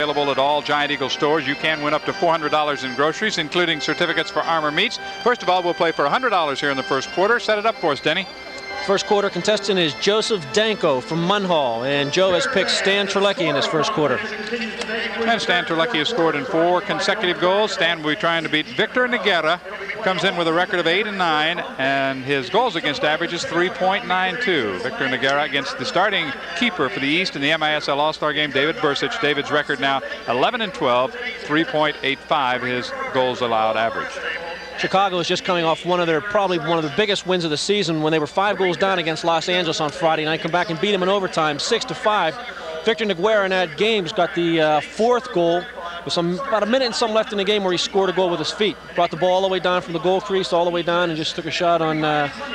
Available at all Giant Eagle stores. You can win up to $400 in groceries, including certificates for Armor Meats. First of all, we'll play for $100 here in the first quarter. Set it up for us, Denny. First quarter contestant is Joseph Danko from Munhall, and Joe has picked Stan Terlecki in this first quarter. And Stan Terlecki has scored in 4 consecutive goals. Stan will be trying to beat Victor Noguera. Comes in with a record of 8-9, and his goals against average is 3.92. Victor Noguera against the starting keeper for the East in the MISL All-Star game, David Bursic. David's record now 11-12, 3.85 his goals allowed average. Chicago is just coming off probably one of the biggest wins of the season when they were 5 goals down against Los Angeles on Friday night. Come back and beat them in overtime, 6-5. Victor Noguera in that game got the 4th goal with about a minute and some left in the game where he scored a goal with his feet. Brought the ball all the way down from the goal crease, all the way down, and just took a shot on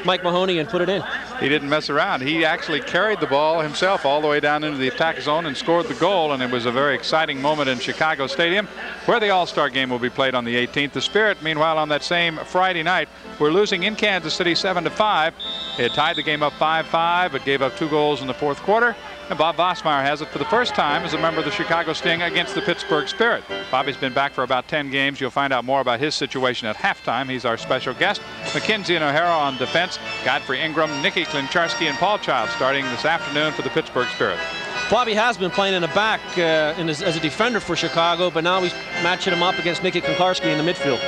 Mike Mahoney and put it in. He didn't mess around. He actually carried the ball himself all the way down into the attack zone and scored the goal, and it was a very exciting moment in Chicago Stadium, where the All-Star game will be played on the 18th. The Spirit, meanwhile, on that same Friday night, were losing in Kansas City 7-5. It tied the game up 5-5, but gave up 2 goals in the 4th quarter. And Bob Vossmeyer has it for the first time as a member of the Chicago Sting against the Pittsburgh Spirit. Bobby's been back for about 10 games. You'll find out more about his situation at halftime. He's our special guest. McKenzie and O'Hara on defense. Godfrey Ingram, Nicky Klincharski, and Paul Child starting this afternoon for the Pittsburgh Spirit. Bobby has been playing in the back as a defender for Chicago, but now he's matching him up against Nicky Klincharski in the midfield.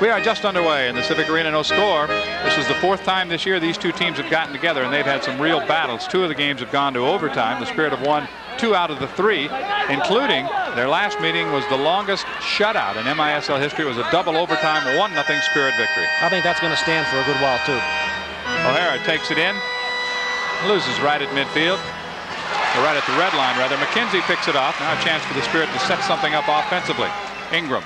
We are just underway in the Civic Arena. No score. This is the 4th time this year these 2 teams have gotten together, and they've had some real battles. 2 of the games have gone to overtime. The Spirit have won 2 out of the 3, including their last meeting was the longest shutout in MISL history. It was a double overtime 1-0 Spirit victory. I think that's going to stand for a good while too. O'Hara takes it in, loses right at midfield, or right at the red line rather. McKenzie picks it off. Now a chance for the Spirit to set something up offensively. Ingram.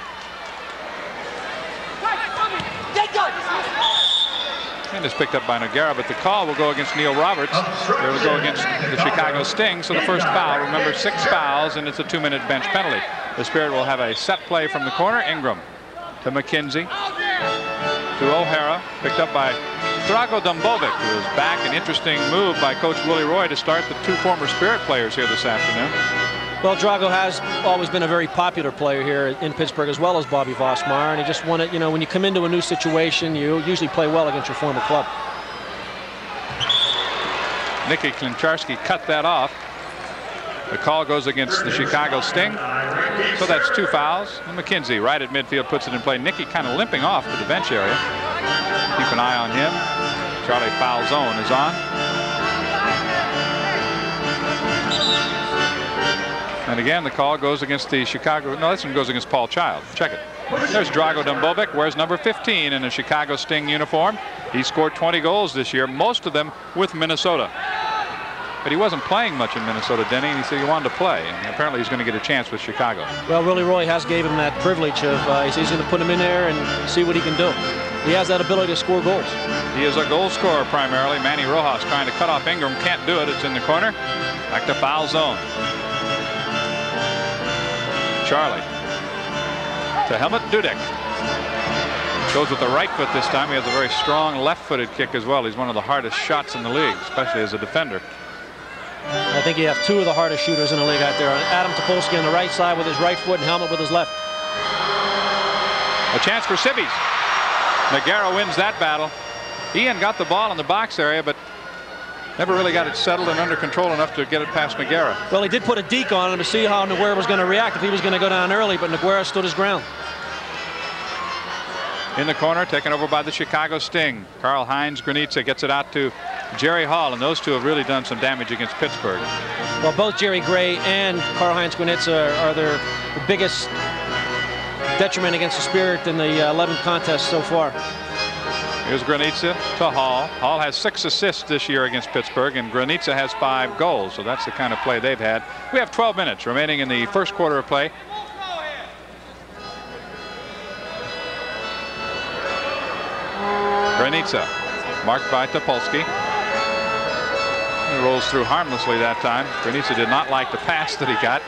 And is picked up by Noguera, but the call will go against Neil Roberts. It will go against the Chicago Sting. So the first foul, remember 6 fouls, and it's a 2-minute bench penalty. The Spirit will have a set play from the corner. Ingram to McKenzie to O'Hara, picked up by Drago Dumbovic, who is back. An interesting move by Coach Willie Roy to start the 2 former Spirit players here this afternoon. Well, Drago has always been a very popular player here in Pittsburgh, as well as Bobby Vossmeyer, and he just wanted, when you come into a new situation, you usually play well against your former club. Nicky Klincharski cut that off. The call goes against the Chicago Sting. So that's 2 fouls. And McKenzie right at midfield puts it in play. Nicky kind of limping off to the bench area. Keep an eye on him. Charlie foul zone is on. And again, the call goes against the Chicago. No, this one goes against Paul Child. Check it. There's Drago Dumbovic, wears number 15 in a Chicago Sting uniform. He scored 20 goals this year, most of them with Minnesota. But he wasn't playing much in Minnesota, Denny, and he said he wanted to play. And apparently he's going to get a chance with Chicago. Well, Willie Roy has gave him that privilege of he's going to put him in there and see what he can do. He has that ability to score goals. He is a goal scorer primarily. Manny Rojas trying to cut off Ingram, can't do it. It's in the corner. Back to foul zone. Charlie to Helmut Dudek. Goes with the right foot this time. He has a very strong left-footed kick as well. He's one of the hardest shots in the league, especially as a defender. I think you have 2 of the hardest shooters in the league out there. Adam Topolsky on the right side with his right foot and Helmut with his left. A chance for Sibbies. Noguera wins that battle. Ian got the ball in the box area, but never really got it settled and under control enough to get it past Noguera. Well, he did put a deke on him to see how Noguera was going to react, if he was going to go down early, but Noguera stood his ground. In the corner, taken over by the Chicago Sting. Karl-Heinz Granitza gets it out to Jerry Hall, and those 2 have really done some damage against Pittsburgh. Well, both Jerry Gray and Karl-Heinz Granitza are the biggest detriment against the Spirit in the 11 contests so far. Here's Granitza to Hall. Hall has 6 assists this year against Pittsburgh, and Granitza has 5 goals, so that's the kind of play they've had. We have 12 minutes remaining in the first quarter of play. Granitza, marked by Topolsky. He rolls through harmlessly that time. Granitza did not like the pass that he got,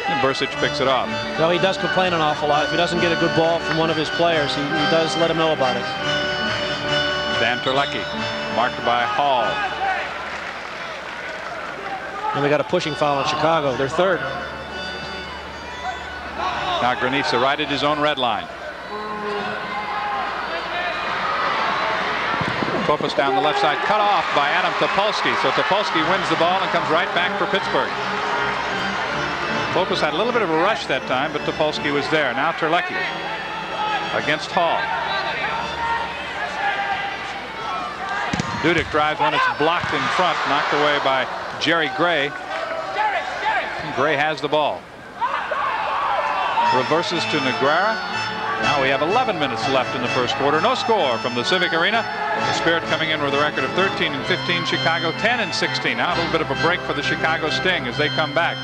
and Bursic picks it off. Well, he does complain an awful lot. If he doesn't get a good ball from one of his players, he does let him know about it. Stan Terlecki, marked by Hall. And we got a pushing foul on Chicago, their 3rd. Now Granitza right at his own red line. Klopas down the left side, cut off by Adam Topolsky. So Topolsky wins the ball and comes right back for Pittsburgh. Klopas had a little bit of a rush that time, but Topolsky was there. Now Terlecki against Hall. Dudek drives one. It's blocked in front, knocked away by Jerry Gray. Gray has the ball. Reverses to Neguera. Now we have 11 minutes left in the first quarter. No score from the Civic Arena. The Spirit coming in with a record of 13-15. Chicago 10-16. Now a little bit of a break for the Chicago Sting as they come back.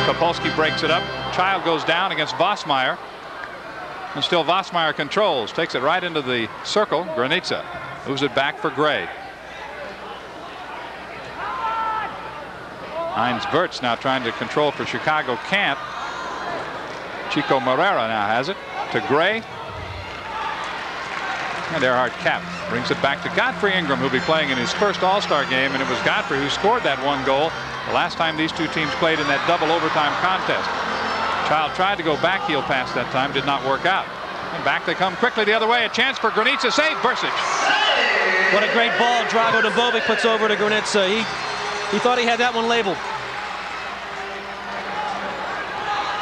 Topolsky breaks it up. Child goes down against Vossmeyer. And still Vossmeyer controls. Takes it right into the circle. Granitza moves it back for Gray. Heinz Wirtz now trying to control for Chicago. Can't. Chico Moreira now has it to Gray. And Erhard Kapp brings it back to Godfrey Ingram, who'll be playing in his first All-Star game. And it was Godfrey who scored that one goal the last time these two teams played in that double overtime contest. Child tried to go backheel pass that time, did not work out. And back they come quickly the other way. A chance for Granitza. Save Bursic. What a great ball Drago Dumbovic puts over to Granitza. He thought he had that one labeled.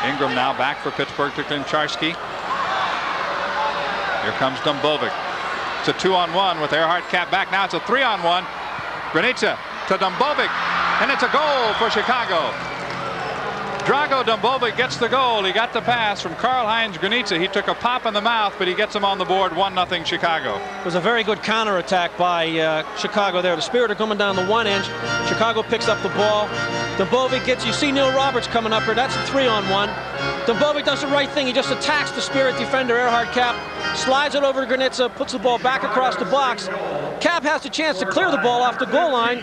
Ingram now back for Pittsburgh to Klincharski. Here comes Dumbovic. It's a 2-on-1 with Erhard Kapp back. Now it's a 3-on-1. Granitza to Dumbovic. And it's a goal for Chicago. Drago Dumbovic gets the goal. He got the pass from Karl-Heinz Granitza. He took a pop in the mouth, but he gets him on the board. 1-0 Chicago. It was a very good counterattack by Chicago there. The Spirit are coming down the one inch. Chicago picks up the ball. Dumbovic gets, you see Neil Roberts coming up here. That's a 3-on-1. Dumbovic does the right thing. He just attacks the Spirit defender, Erhard Kapp, slides it over to Granitza, puts the ball back across the box. Kapp has the chance to clear the ball off the goal line,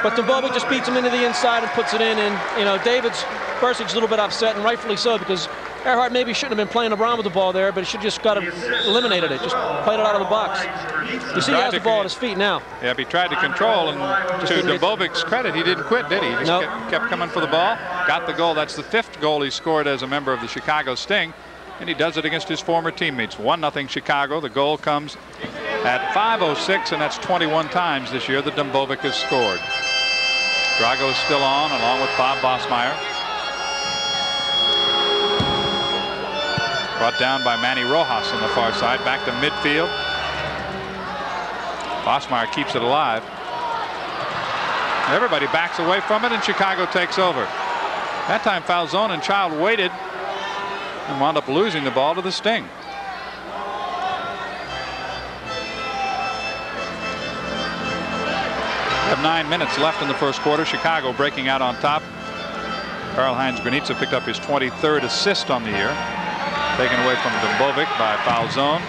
but Dumbovic just beats him into the inside and puts it in. And, you know, David's Bursic's a little bit upset, and rightfully so, because Erhard maybe shouldn't have been playing around with the ball there, but he should just got eliminated it, just played it out of the box. You see he has the ball at his feet now. Yeah, he tried to control, and to Dumbovic's credit, he didn't quit, did he? He just kept coming for the ball, got the goal. That's the 5th goal he scored as a member of the Chicago Sting, and he does it against his former teammates. 1-0 Chicago. The goal comes at 5:06, and that's 21 times this year that Dumbovic has scored. Drago is still on, along with Bob Vossmeyer. Brought down by Manny Rojas on the far side, back to midfield. Vossmeyer keeps it alive. Everybody backs away from it, and Chicago takes over. That time Falzone and Child waited and wound up losing the ball to the Sting. We have 9 minutes left in the first quarter. Chicago breaking out on top. Karl-Heinz Granitza picked up his 23rd assist on the year. Taken away from Dumbovic by Falzone.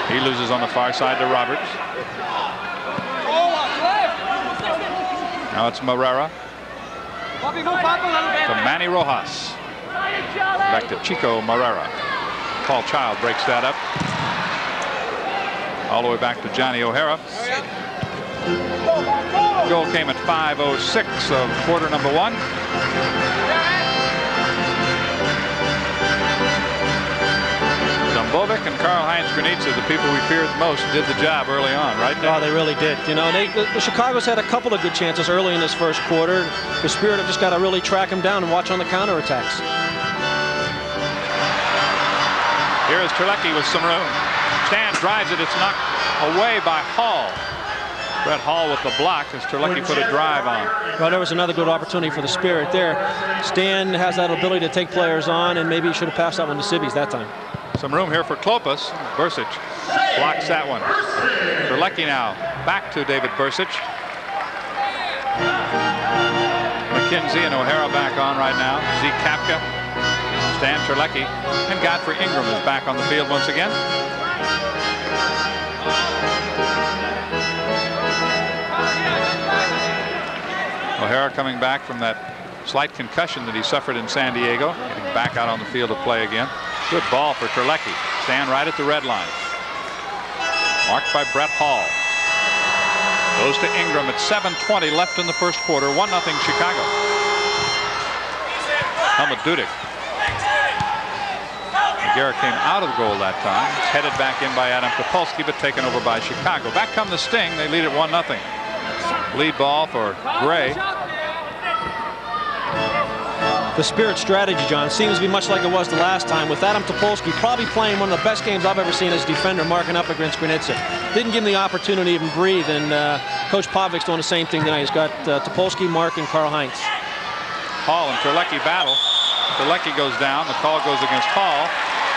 He loses on the far side to Roberts. Now it's Moreira. To Manny Rojas. Back to Chico Moreira. Paul Child breaks that up. All the way back to Johnny O'Hara. The goal came at 5:06 of quarter number 1. Dumbovic and Karl-Heinz Granitza, the people we feared most, did the job early on, right? Oh, they really did. You know, the Chicago's had a couple of good chances early in this first quarter. The Spirit have just got to really track them down and watch on the counterattacks. Here is Terlecki with some room. Stan drives it. It's knocked away by Hall. Brett Hall with the block as Terlecki put a drive on. Well, there was another good opportunity for the Spirit there. Stan has that ability to take players on, and maybe he should have passed that one to Sibbies that time. Some room here for Klopas. Bursic blocks that one. Terlecki now back to David Bursic. McKenzie and O'Hara back on right now. Zeke Kapka, Stan Terlecki, and Godfrey Ingram is back on the field once again. O'Hara coming back from that slight concussion that he suffered in San Diego, getting back out on the field to play again. Good ball for Terlecki. Stand right at the red line. Marked by Brett Hall. Goes to Ingram at 7:20 left in the first quarter. 1-0 Chicago. Helmut Dudek Nogueira came out of the goal that time. It's headed back in by Adam Topolsky, but taken over by Chicago. Back come the Sting. They lead at 1-0. Lead ball for Gray. The Spirit strategy, John, seems to be much like it was the last time, with Adam Topolsky probably playing one of the best games I've ever seen as a defender, marking up against Granitza. Didn't give him the opportunity to even breathe, and Coach Pavlik's doing the same thing tonight. He's got Topolsky, Mark, and Karl-Heinz. Hall and Terlecki battle. Terlecki goes down. The call goes against Hall.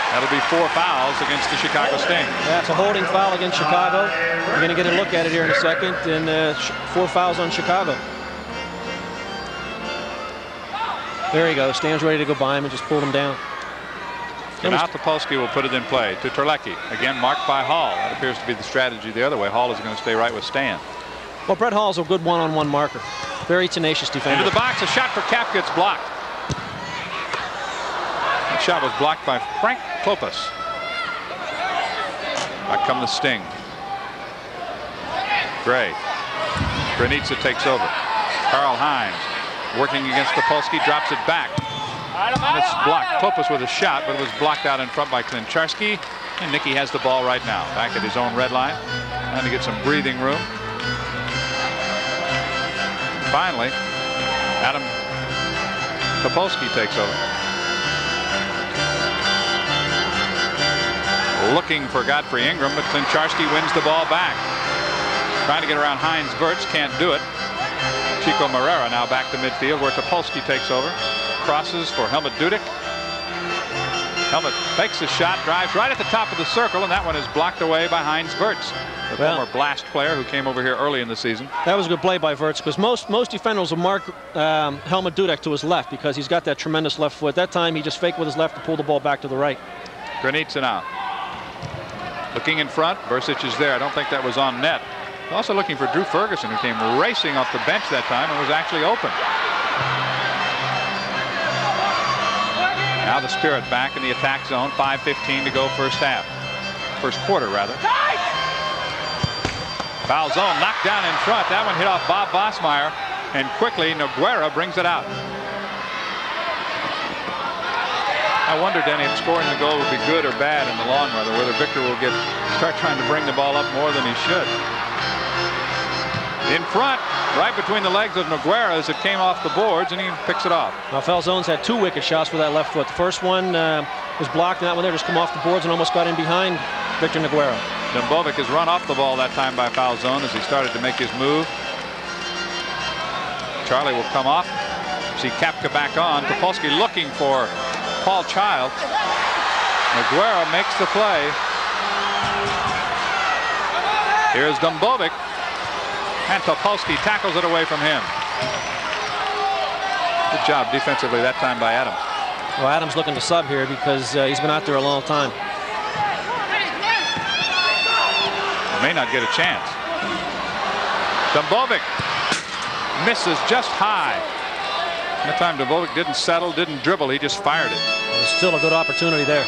That'll be 4 fouls against the Chicago Sting. Yeah, it's a holding foul against Chicago. We're going to get a look at it here in a second, and 4 fouls on Chicago. There he goes. Stands ready to go by him and just pulled him down. And now Topolsky will put it in play to Terlecki. Again marked by Hall. That appears to be the strategy the other way. Hall is going to stay right with Stan. Well, Brett Hall's a good one-on-one marker. Very tenacious defender. Into the box. A shot for Kapka. It's blocked. That shot was blocked by Frank Klopas. Back come the Sting. Gray. Granitza takes over. Karl-Heinz working against Topolsky, drops it back. And it's blocked. Klopas with a shot, but it was blocked out in front by Klinczarski. And Nicky has the ball right now, back at his own red line, trying to get some breathing room. Finally, Adam Topolsky takes over. Looking for Godfrey Ingram, but Klinczarski wins the ball back. Trying to get around Heinz Wirtz, can't do it. Chico Moreira now back to midfield where Topolsky takes over. Crosses for Helmut Dudek. Helmut fakes a shot, drives right at the top of the circle, and that one is blocked away by Heinz Wirtz, the former Blast player who came over here early in the season. That was a good play by Wirtz, because most defenders will mark Helmut Dudek to his left because he's got that tremendous left foot. That time he just faked with his left to pull the ball back to the right. Granitza now. Looking in front, Bursic is there. I don't think that was on net. Also looking for Drew Ferguson, who came racing off the bench that time and was actually open. Now the Spirit back in the attack zone. 5:15 to go first half. First quarter, rather. Foul zone, knocked down in front. That one hit off Bob Bosmeyer, and quickly Nogueira brings it out. I wonder, Denny, if scoring the goal would be good or bad in the long run, or whether Victor will start trying to bring the ball up more than he should. In front, right between the legs of Nogueira as it came off the boards, and he picks it off. Now, Falzone's had 2 wicked shots with that left foot. The first one was blocked, and that one there just come off the boards and almost got in behind Victor Nogueira. Dumbovic has run off the ball that time by Falzone as he started to make his move. Charlie will come off. See Kapka back on. Topolsky looking for Paul Child. Nogueira makes the play. Here's Dumbovic. And Topolsky tackles it away from him. Good job defensively that time by Adam. Well, Adam's looking to sub here because he's been out there a long time. May not get a chance. Dumbovic misses just high. That time Dumbovic didn't settle, didn't dribble, he just fired it. There's still a good opportunity there.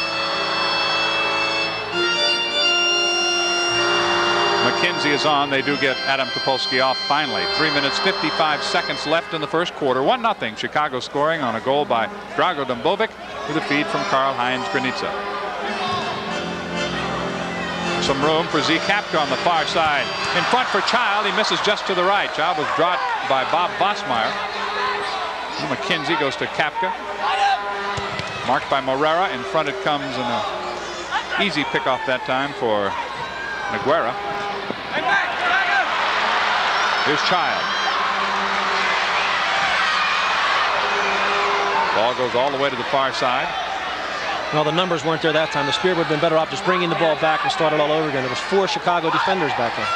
McKenzie is on. They do get Adam Topolsky off finally. 3 minutes 55 seconds left in the first quarter. 1-0 Chicago scoring on a goal by Drago Dumbovic with a feed from Karl-Heinz Granitza. Some room for Z Kapka on the far side. In front for Child. He misses just to the right. Child was dropped by Bob Bosmeyer. McKenzie goes to Kapka. Marked by Moreira. In front it comes, and an easy pickoff that time for Nogueira. Here's Child. Ball goes all the way to the far side. Well, the numbers weren't there that time. The Spirit would have been better off just bringing the ball back and started all over again. There was 4 Chicago defenders back there.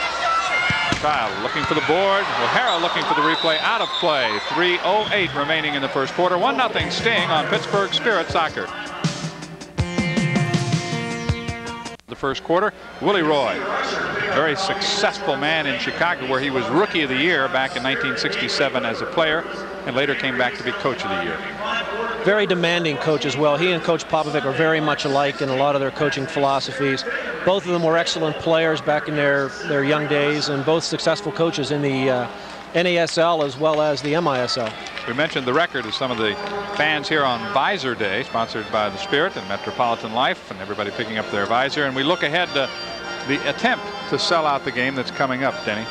Child looking for the board. O'Hara looking for the replay. Out of play. 3:08 remaining in the first quarter. 1-0 Sting on Pittsburgh Spirit Soccer. The first quarter, Willie Roy, very successful man in Chicago, where he was Rookie of the Year back in 1967 as a player, and later came back to be Coach of the Year. Very demanding coach as well. He and Coach Popovic are very much alike in a lot of their coaching philosophies. Both of them were excellent players back in their young days, and both successful coaches in the NASL as well as the MISL. We mentioned the record of some of the fans here on Visor Day, sponsored by the Spirit and Metropolitan Life, and everybody picking up their visor. And we look ahead to the attempt to sell out the game that's coming up, Denny.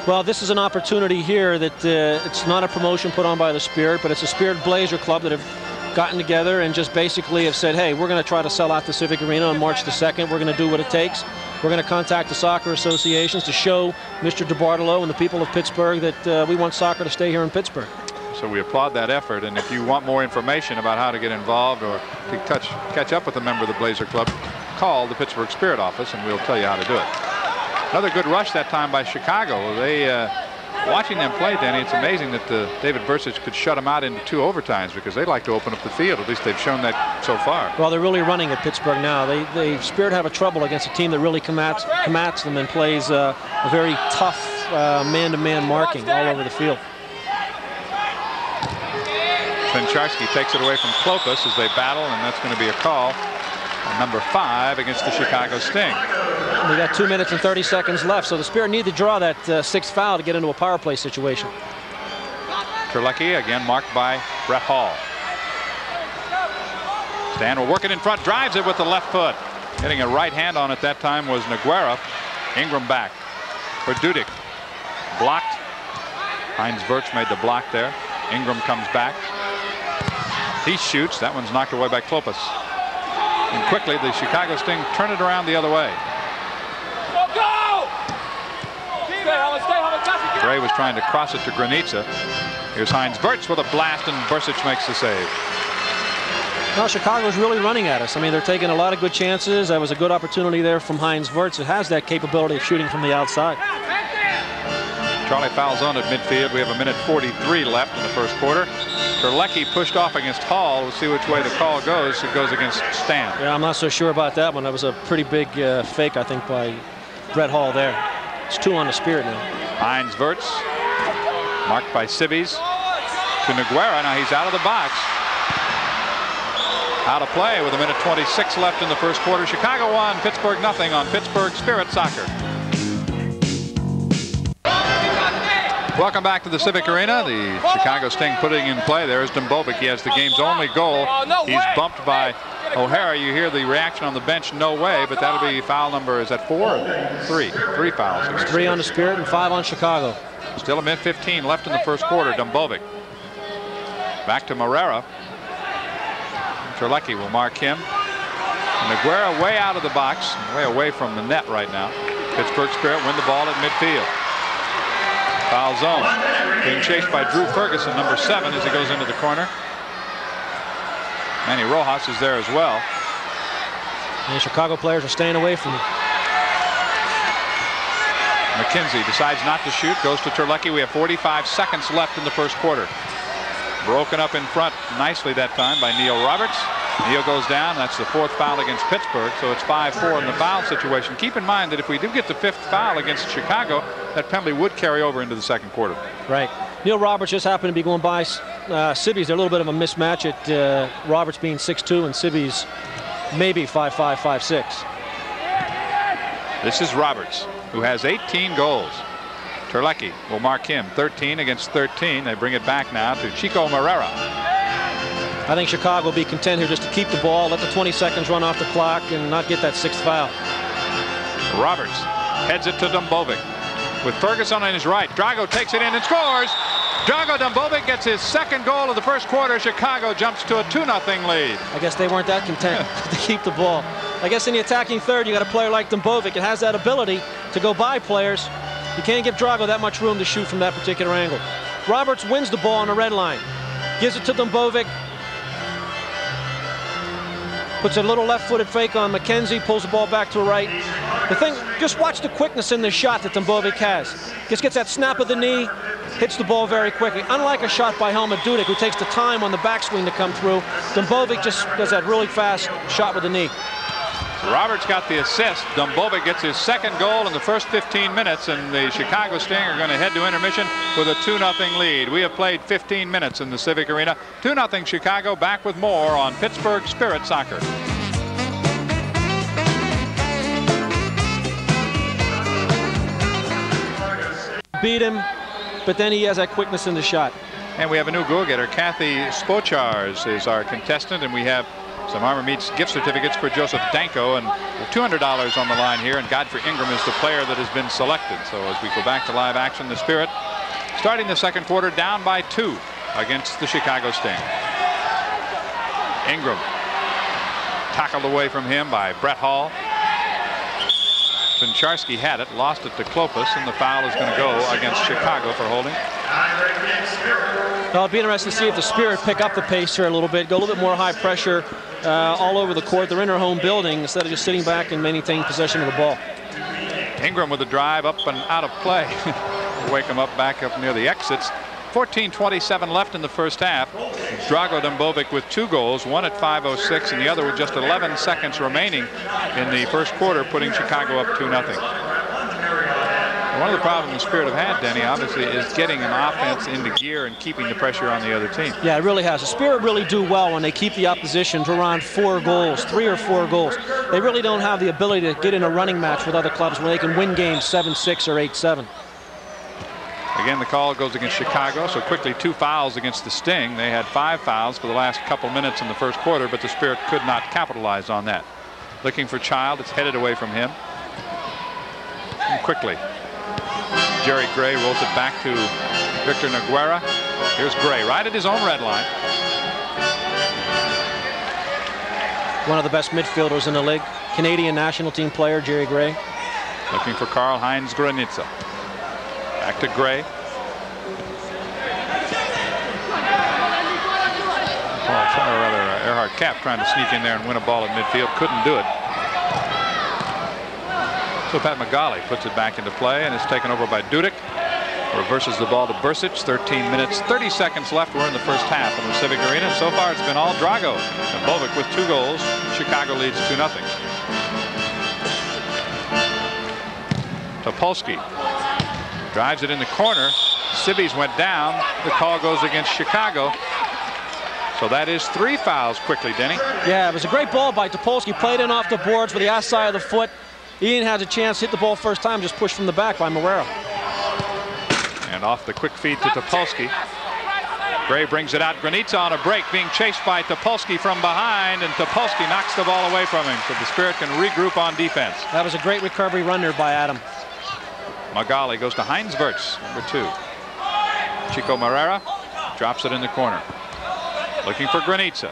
Well, this is an opportunity here that it's not a promotion put on by the Spirit, but it's a Spirit Blazer Club that have gotten together and just basically have said, hey, we're going to try to sell out the Civic Arena on March the 2nd. We're going to do what it takes. We're going to contact the soccer associations to show Mr. DeBartolo and the people of Pittsburgh that we want soccer to stay here in Pittsburgh. So we applaud that effort, and if you want more information about how to get involved or to catch up with a member of the Blazer Club, call the Pittsburgh Spirit office and we'll tell you how to do it. Another good rush that time by Chicago. They watching them play, Danny, it's amazing that David Bursic could shut them out into 2 overtimes because they like to open up the field. At least they've shown that so far. Well, they're really running at Pittsburgh now. They Spirit have a trouble against a team that really commats them and plays a very tough man-to-man marking all over the field. Pincharski takes it away from Klopas as they battle, and that's going to be a call on number 5 against the Chicago Sting. We got 2 minutes and 30 seconds left, so the Spirit need to draw that 6th foul to get into a power play situation. Terlecki again marked by Brett Hall. Stan will work it in front, drives it with the left foot. Getting a right hand on it that time was Noguera. Ingram back for Dudick. Blocked. Heinz Wirtz made the block there. Ingram comes back. He shoots. That one's knocked away by Klopas. And quickly the Chicago Sting turn it around the other way. Gray was trying to cross it to Granitza. Here's Heinz Wirtz with a blast, and Bursic makes the save. Well, Chicago's really running at us. I mean, they're taking a lot of good chances. That was a good opportunity there from Heinz Wirtz. It has that capability of shooting from the outside. Charlie Falzone at midfield. We have 1:43 left in the first quarter. Terlecki pushed off against Hall. We'll see which way the call goes. It goes against Stan. Yeah, I'm not so sure about that one. That was a pretty big fake, I think, by Brett Hall there. It's 2 on the Spirit now. Heinz Wirtz marked by Sibbies to Noguera. Now he's out of the box. Out of play with 1:26 left in the first quarter. Chicago 1, Pittsburgh nothing on Pittsburgh Spirit Soccer. Welcome back to the Civic Arena. The Chicago Sting putting in play. There's Dumbovic. He has the game's only goal. He's bumped by O'Hara. You hear the reaction on the bench, no way, but that'll be foul number, is that 4 or 3? 3 fouls. 3 on the Spirit and 5 on Chicago. Still 1:15 left in the first quarter. Dumbovic. Back to Morera. Terlecki will mark him. Noguera way out of the box, way away from the net right now. Pittsburgh Spirit win the ball at midfield. Foul zone. Being chased by Drew Ferguson, number 7, as he goes into the corner. Manny Rojas is there as well. And the Chicago players are staying away from him. McKenzie decides not to shoot, goes to Terlecki. We have 45 seconds left in the first quarter. Broken up in front nicely that time by Neil Roberts. Neil goes down. That's the 4th foul against Pittsburgh, so it's 5-4 in the foul situation. Keep in mind that if we do get the 5th foul against Chicago, that penalty would carry over into the second quarter. Right. Neil Roberts just happened to be going by Sibbies. They're a little bit of a mismatch at Roberts being 6'2" and Sibbies maybe 5'5", 5'6". This is Roberts, who has 18 goals. Terlecki will mark him. 13 against 13. They bring it back now to Chico Morera. I think Chicago will be content here just to keep the ball, let the 20 seconds run off the clock, and not get that 6th foul. Roberts heads it to Dumbovic. With Ferguson on his right, Drago takes it in and scores. Drago Dumbovic gets his 2nd goal of the first quarter. Chicago jumps to a 2-0 lead. I guess they weren't that content to keep the ball. I guess in the attacking third, you got a player like Dumbovic. It has that ability to go by players. You can't give Drago that much room to shoot from that particular angle. Roberts wins the ball on the red line. Gives it to Dumbovic. Puts a little left-footed fake on McKenzie, pulls the ball back to the right. The thing, just watch the quickness in this shot that Dumbovic has. Just gets that snap of the knee, hits the ball very quickly. Unlike a shot by Helmut Dudick, who takes the time on the backswing to come through, Dumbovic just does that really fast shot with the knee. Roberts got the assist. Dumbovic gets his 2nd goal in the first 15 minutes, and the Chicago Sting are going to head to intermission with a 2-0 lead. We have played 15 minutes in the Civic Arena. 2-0 Chicago. Back with more on Pittsburgh Spirit Soccer. Beat him, but then he has that quickness in the shot. And we have a new go-getter. Kathy Spochars is our contestant, and we have some Armor Meats gift certificates for Joseph Danko, and $200 on the line here, and Godfrey Ingram is the player that has been selected. So as we go back to live action, the Spirit starting the second quarter down by 2 against the Chicago Sting. Ingram tackled away from him by Brett Hall. Pincharski had it, lost it to Klopas, and the foul is going to go against Chicago for holding. Well, it'll be interesting to see if the Spirit pick up the pace here a little bit, go a little bit more high pressure all over the court. They're in their home building instead of just sitting back and maintaining possession of the ball. Ingram with a drive up and out of play. Wake him up back up near the exits. 14:27 left in the first half. Drago Dumbovic with 2 goals, one at 5:06 and the other with just 11 seconds remaining in the first quarter, putting Chicago up 2-0. One of the problems the Spirit have had, Denny, obviously, is getting an offense into gear and keeping the pressure on the other team. Yeah, it really has. The Spirit really do well when they keep the opposition to around 4 goals, 3 or 4 goals. They really don't have the ability to get in a running match with other clubs where they can win games 7-6 or 8-7. Again, the call goes against Chicago, so quickly 2 fouls against the Sting. They had 5 fouls for the last couple minutes in the first quarter, but the Spirit could not capitalize on that. Looking for Child, it's headed away from him. And quickly, Jerry Gray rolls it back to Victor Nogueira. Here's Gray right at his own red line. One of the best midfielders in the league. Canadian national team player, Jerry Gray. Looking for Karl-Heinz Granitza. Back to Gray. Erhard Kapp trying to sneak in there and win a ball at midfield. Couldn't do it. So Pat McGauley puts it back into play and is taken over by Dudek. Reverses the ball to Bursic. 13 minutes, 30 seconds left. We're in the first half in the Civic Arena. So far it's been all Drago. And Bovic with 2 goals. Chicago leads 2-0. Topolsky drives it in the corner. Sibbies went down. The call goes against Chicago. So that is 3 fouls quickly, Denny. Yeah, it was a great ball by Topolsky. Played in off the boards with the outside of the foot. Ian has a chance to hit the ball first time, just pushed from the back by Morero. And off the quick feed to Topolsky. Gray brings it out. Granitza on a break, being chased by Topolsky from behind, and Topolsky knocks the ball away from him, so the Spirit can regroup on defense. That was a great recovery run there by Adam. Magali goes to Heinsberts, number 2. Chico Marrera drops it in the corner. Looking for Granitza.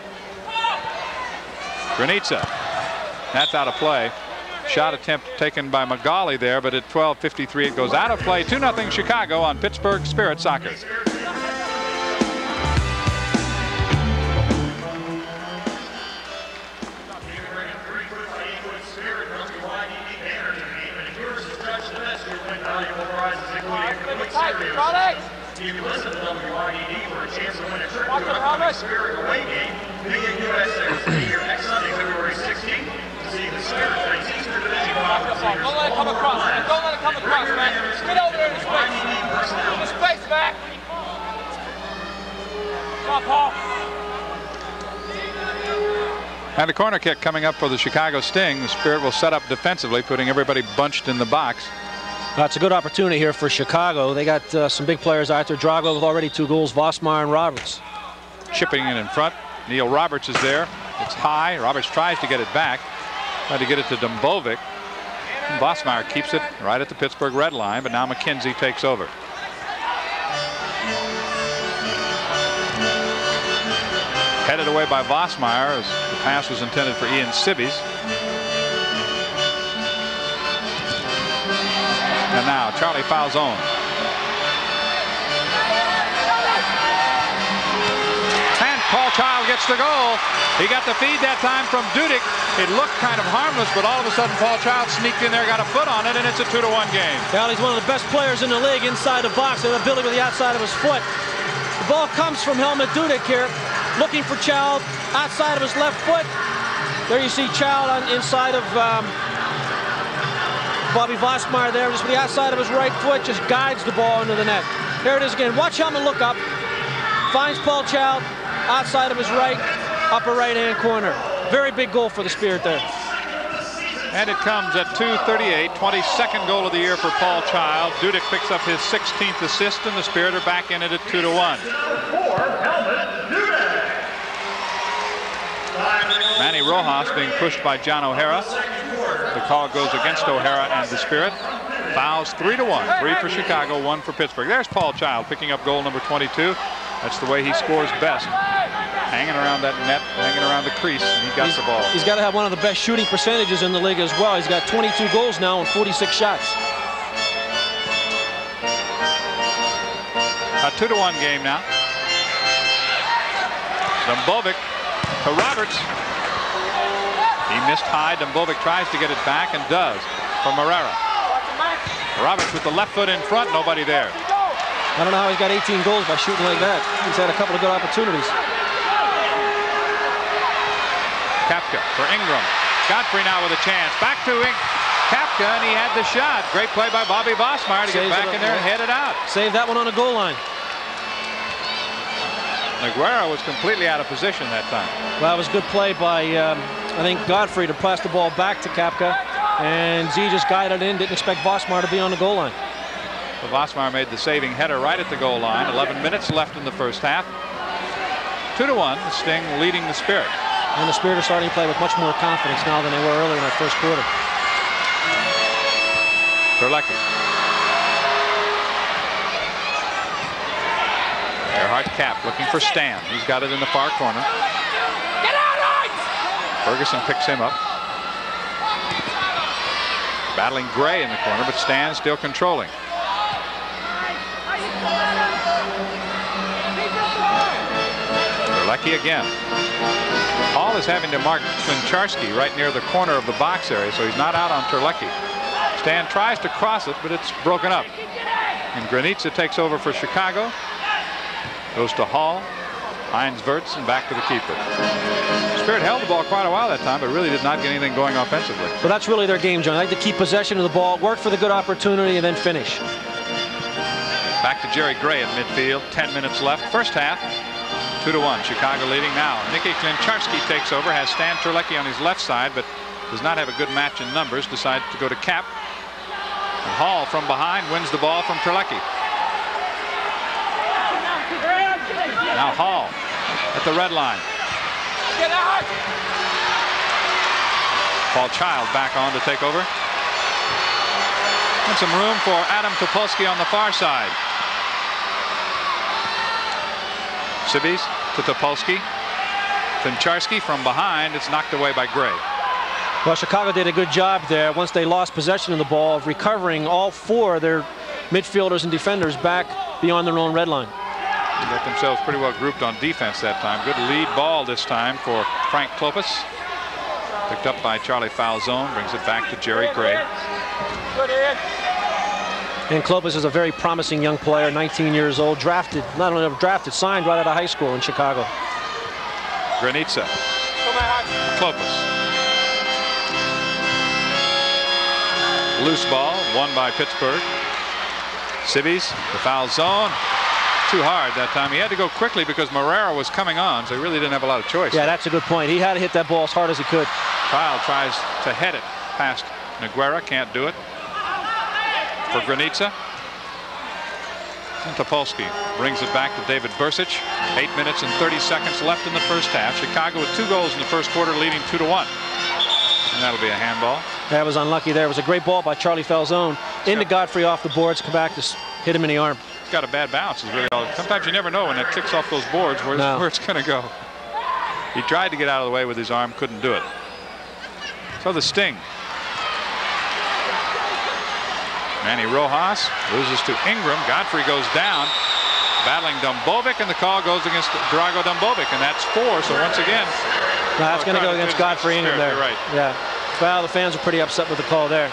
Granitza. That's out of play. Shot attempt taken by Magali there, but at 12:53 it goes out of play. 2-0 Chicago on Pittsburgh Spirit Soccer. You can listen to WIDD for a chance to win a trip to a Spirit away game. Big in USA. Be here next Sunday, February 16th, to see the Spirit face Eastern Division Conference. Don't let it come across, man. Don't let it come across, man. Get over there in the space. In the space, back. Come on, Paul. And a corner kick coming up for the Chicago Sting. The Spirit will set up defensively, putting everybody bunched in the box. It's a good opportunity here for Chicago. They got some big players out there. Drago with already 2 goals, Vosmeyer and Roberts. Chipping it in front. Neil Roberts is there. It's high. Roberts tries to get it back. Tried to get it to Dumbovic. Vosmeyer keeps it right at the Pittsburgh red line, but now McKenzie takes over. Headed away by Vosmeyer as the pass was intended for Ian Sibbies. And now Charlie Falzone. And Paul Child gets the goal. He got the feed that time from Dudek. It looked kind of harmless, but all of a sudden Paul Child sneaked in there, got a foot on it, and it's a 2-1 game. Well, he's one of the best players in the league inside the box. With ability with the outside of his foot. The ball comes from Helmut Dudek here, looking for Child outside of his left foot. There you see Child on inside of Bobby Vosmeyer there, just with the outside of his right foot, just guides the ball into the net. Here it is again. Watch Helmut look up. Finds Paul Child outside of his right, upper right-hand corner. Very big goal for the Spirit there. And it comes at 2:38, 22nd goal of the year for Paul Child. Dudek picks up his 16th assist, and the Spirit are back in it at 2-1. Manny Rojas being pushed by John O'Hara. The call goes against O'Hara and the Spirit. Fouls 3-1. 3 for Chicago, 1 for Pittsburgh. There's Paul Child picking up goal number 22. That's the way he scores best. Hanging around that net, hanging around the crease, and he got the ball. He's got to have one of the best shooting percentages in the league as well. He's got 22 goals now and 46 shots. A 2-1 game now. Dumbovic to Roberts. He missed high. Dumbovic tries to get it back and does for Marrera. Roberts with the left foot in front, nobody there. I don't know how he's got 18 goals by shooting like that. He's had a couple of good opportunities. Kapka for Ingram. Godfrey now with a chance. Back to Kapka, and he had the shot. Great play by Bobby Vosmeyer to get back in there and head it out. Save that one on the goal line. Aguero was completely out of position that time. Well, it was a good play by, I think, Godfrey to pass the ball back to Kapka. And Z just guided in, didn't expect Vosmeyer to be on the goal line. Well, Vosmeyer made the saving header right at the goal line. 11 minutes left in the first half. 2-1, the Sting leading the Spirit. And the Spirit are starting to play with much more confidence now than they were earlier in that first quarter. Terlecki. Gerhard Kapp looking for Stan. He's got it in the far corner. Get out! Ferguson picks him up. Battling Gray in the corner, but Stan still controlling. Terlecki again. Hall is having to mark Klinczarski right near the corner of the box area, so he's not out on Terlecki. Stan tries to cross it, but it's broken up. And Granitza takes over for Chicago. Goes to Hall. Heinz Wirtz and back to the keeper. Spirit held the ball quite a while that time, but really did not get anything going offensively. But that's really their game, John. They like to keep possession of the ball, work for the good opportunity, and then finish. Back to Jerry Gray at midfield. 10 minutes left. First half. 2-1. Chicago leading now. Nicky Klinczarski takes over. Has Stan Terlecki on his left side, but does not have a good match in numbers. Decides to go to Kapp. And Hall from behind wins the ball from Terlecki. Now Hall at the red line. Get out! Paul Child back on to take over. And some room for Adam Topolsky on the far side. Sibis to Topolsky. Klinczarski from behind. It's knocked away by Gray. Well, Chicago did a good job there once they lost possession of the ball of recovering all 4 of their midfielders and defenders back beyond their own red line. They got themselves pretty well grouped on defense that time. Good lead ball this time for Frank Klopas. Picked up by Charlie Falzone. Brings it back to Jerry Gray. And Klopas is a very promising young player, 19 years old, drafted, not only drafted, signed right out of high school in Chicago. Granitza. Klopas. Loose ball, won by Pittsburgh. Sibis, the foul zone. Too hard that time. He had to go quickly because Marrera was coming on, so he really didn't have a lot of choice. Yeah, that's a good point. He had to hit that ball as hard as he could. Child tries to head it past Nogueira, can't do it. For Granitza. And Topolsky brings it back to David Bursic. 8 minutes and 30 seconds left in the first half. Chicago with 2 goals in the first quarter, leading 2-1. And that'll be a handball. That was unlucky there. It was a great ball by Charlie Falzone into Godfrey off the boards, come back to hit him in the arm. It's got a bad bounce. Is really all. Sometimes you never know when that kicks off those boards where it's going to go. He tried to get out of the way with his arm, couldn't do it. So the Sting. Manny Rojas loses to Ingram. Godfrey goes down, battling Dumbovic, and the call goes against Drago Dumbovic, and that's 4. So once again, that's going to go against Godfrey Ingram there. You're right. Yeah. Well, the fans are pretty upset with the call there.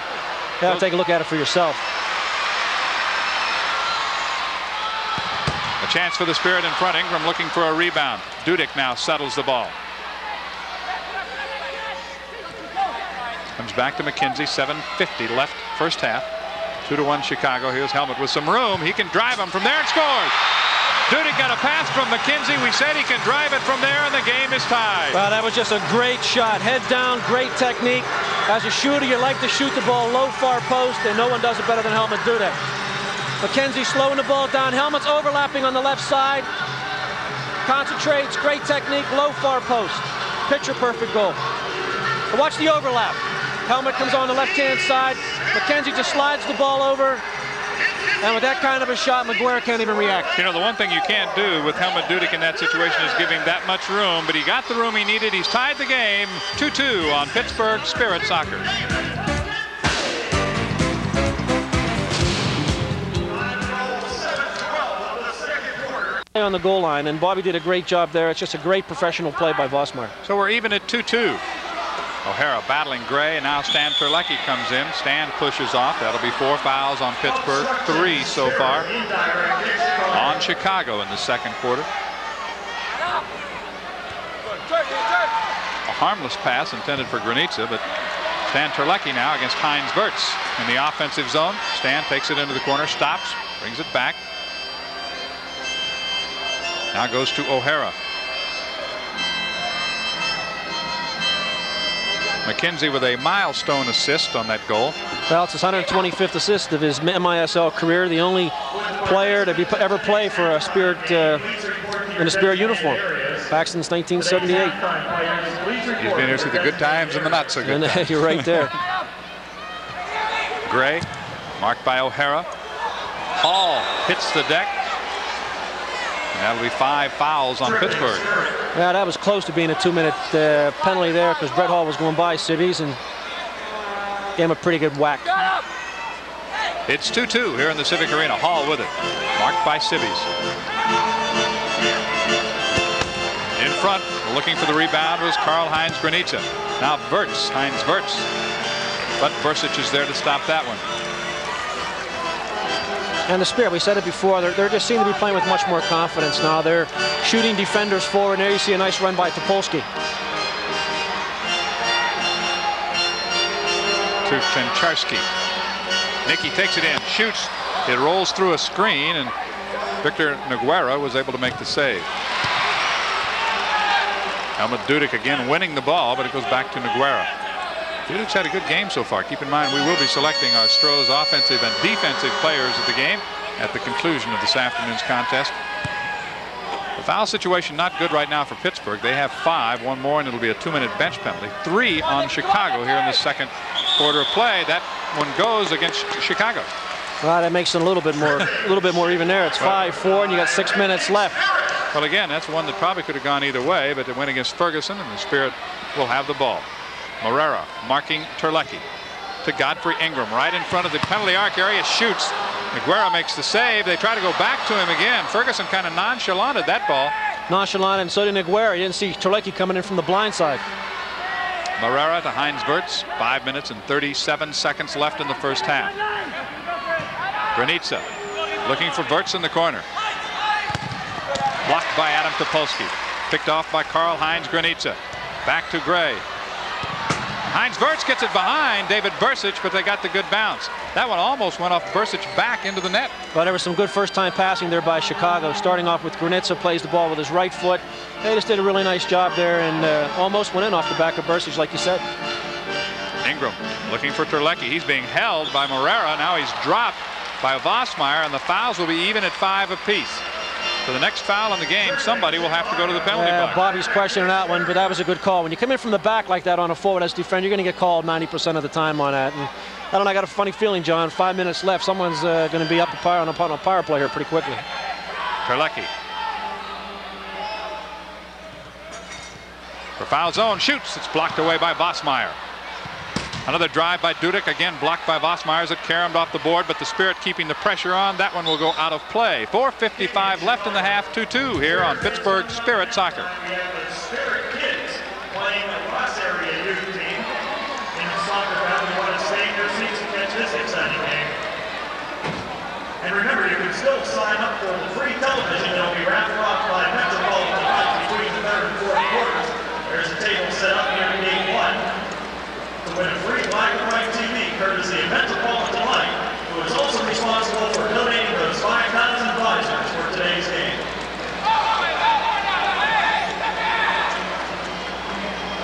You have to take a look at it for yourself. A chance for the Spirit in front. Ingram looking for a rebound. Dudek now settles the ball. Comes back to McKenzie. 7:50 left first half. 2-1 Chicago. Here's Helmut with some room. He can drive him from there and scores. Dudek got a pass from McKenzie. We said he can drive it from there, and the game is tied. Well, that was just a great shot. Head down, great technique. As a shooter, you like to shoot the ball low, far post, and no one does it better than Helmut Dudek. McKenzie slowing the ball down. Helmut's overlapping on the left side. Concentrates, great technique, low, far post. Picture perfect goal. But watch the overlap. Helmut comes on the left-hand side. McKenzie just slides the ball over. And with that kind of a shot, McGuire can't even react. You know, the one thing you can't do with Helmut Dudek in that situation is give him that much room, but he got the room he needed. He's tied the game 2-2 on Pittsburgh Spirit Soccer. On the goal line, and Bobby did a great job there. It's just a great professional play by Vossmeyer. So we're even at 2-2. O'Hara battling Gray, and now Stan Terlecki comes in. Stan pushes off. That'll be 4 fouls on Pittsburgh, 3 so far on Chicago in the second quarter. A harmless pass intended for Granitza, but Stan Terlecki now against Heinz Wirtz in the offensive zone. Stan takes it into the corner, stops, brings it back. Now goes to O'Hara. McKenzie with a milestone assist on that goal. Well, it's his 125th assist of his MISL career. The only player to ever play for a Spirit in a Spirit uniform, back since 1978. He's been here through the good times and the not so good times. You're right there. Gray, marked by O'Hara. Hall hits the deck. And that'll be 5 fouls on Pittsburgh. Yeah, that was close to being a 2-minute penalty there, because Brett Hall was going by Civvies and gave him a pretty good whack. It's 2-2 here in the Civic Arena. Hall with it, marked by Civvies. In front, looking for the rebound, was Karl-Heinz Granitza. Now Wirtz, Heinz Wirtz. But Bursic is there to stop that one. And the Spirit, we said it before, they just seem to be playing with much more confidence now. They're shooting defenders forward, and there you see a nice run by Topolsky. To Tencharski. Nicky takes it in, shoots. It rolls through a screen, and Victor Nogueira was able to make the save. Helmut Dudek again winning the ball, but it goes back to Nogueira. Dudek's had a good game so far. Keep in mind, we will be selecting our Stroh's offensive and defensive players of the game at the conclusion of this afternoon's contest. The foul situation not good right now for Pittsburgh. They have 5, 1 more, and it'll be a 2-minute bench penalty. 3 on Chicago here in the second quarter of play. That one goes against Chicago. Well, that makes it a little bit more even there. It's 5-4, and you got 6 minutes left. Well, again, that's one that probably could have gone either way, but it went against Ferguson, and the Spirit will have the ball. Morera marking Terlecki to Godfrey Ingram right in front of the penalty arc area, shoots. Nogueira makes the save. They try to go back to him again. Ferguson kind of nonchalanted that ball. Nonchalant, and so did Nogueira. You didn't see Terlecki coming in from the blind side. Morera to Heinz Wirtz. 5 minutes and 37 seconds left in the first half. Granitza looking for Wirtz in the corner. Blocked by Adam Topolsky. Picked off by Karl-Heinz Granitza. Back to Gray. Heinz Wirtz gets it behind David Bursic, but they got the good bounce. That one almost went off Bursic back into the net. Well, there was some good first-time passing there by Chicago. Starting off with Granitza, plays the ball with his right foot. They just did a really nice job there, and almost went in off the back of Bursic, like you said. Ingram looking for Terlecki. He's being held by Morera. Now he's dropped by Vossmeyer, and the fouls will be even at 5 apiece. So the next foul in the game, somebody will have to go to the penalty box. Bobby's questioning that one, but that was a good call. When you come in from the back like that on a forward as defender, you're going to get called 90% of the time on that. And I don't know, I got a funny feeling, John. 5 minutes left. Someone's going to be up on a power play here pretty quickly. Terlecki. For foul zone, shoots. It's blocked away by Vossmeyer. Another drive by Dudek, again blocked by Vossmeyer as it caromed off the board, but the Spirit keeping the pressure on. That one will go out of play. 4:55 left in the half, 2-2 here on Pittsburgh Spirit Soccer. Spirit kids playing a class area youth team in the soccer family want to stay in their seats and catch this exciting game. And remember, you can still sign up for the free television that'll be wrapped up by Metropolitan Lights between the third and fourth quarters. There's a table set up here in game 1. To win a free black and white TV courtesy of Metropolitan Light, who is also responsible for donating those 5,000 visors for today's game.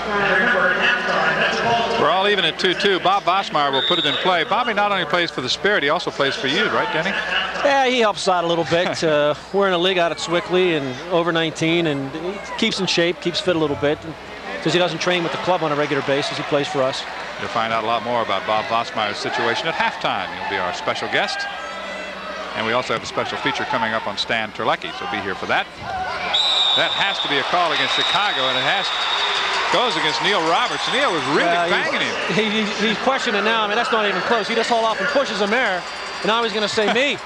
And remember, at halftime, Metropolitan. We're all All even at 2-2. Bob Bosmeyer will put it in play. Bobby not only plays for the Spirit, he also plays for you, right, Denny? Yeah, he helps out a little bit. We're in a league out at Swickley and over 19, and he keeps in shape, keeps fit a little bit. Because he doesn't train with the club on a regular basis, he plays for us. You'll find out a lot more about Bob Bosmeyer's situation at halftime. He'll be our special guest. And we also have a special feature coming up on Stan Terlecki, so be here for that. That has to be a call against Chicago, and it goes against Neil Roberts. Neil was really banging him. He's questioning it now. I mean, that's not even close. He just hauled off and pushes him there, and now he's going to say me.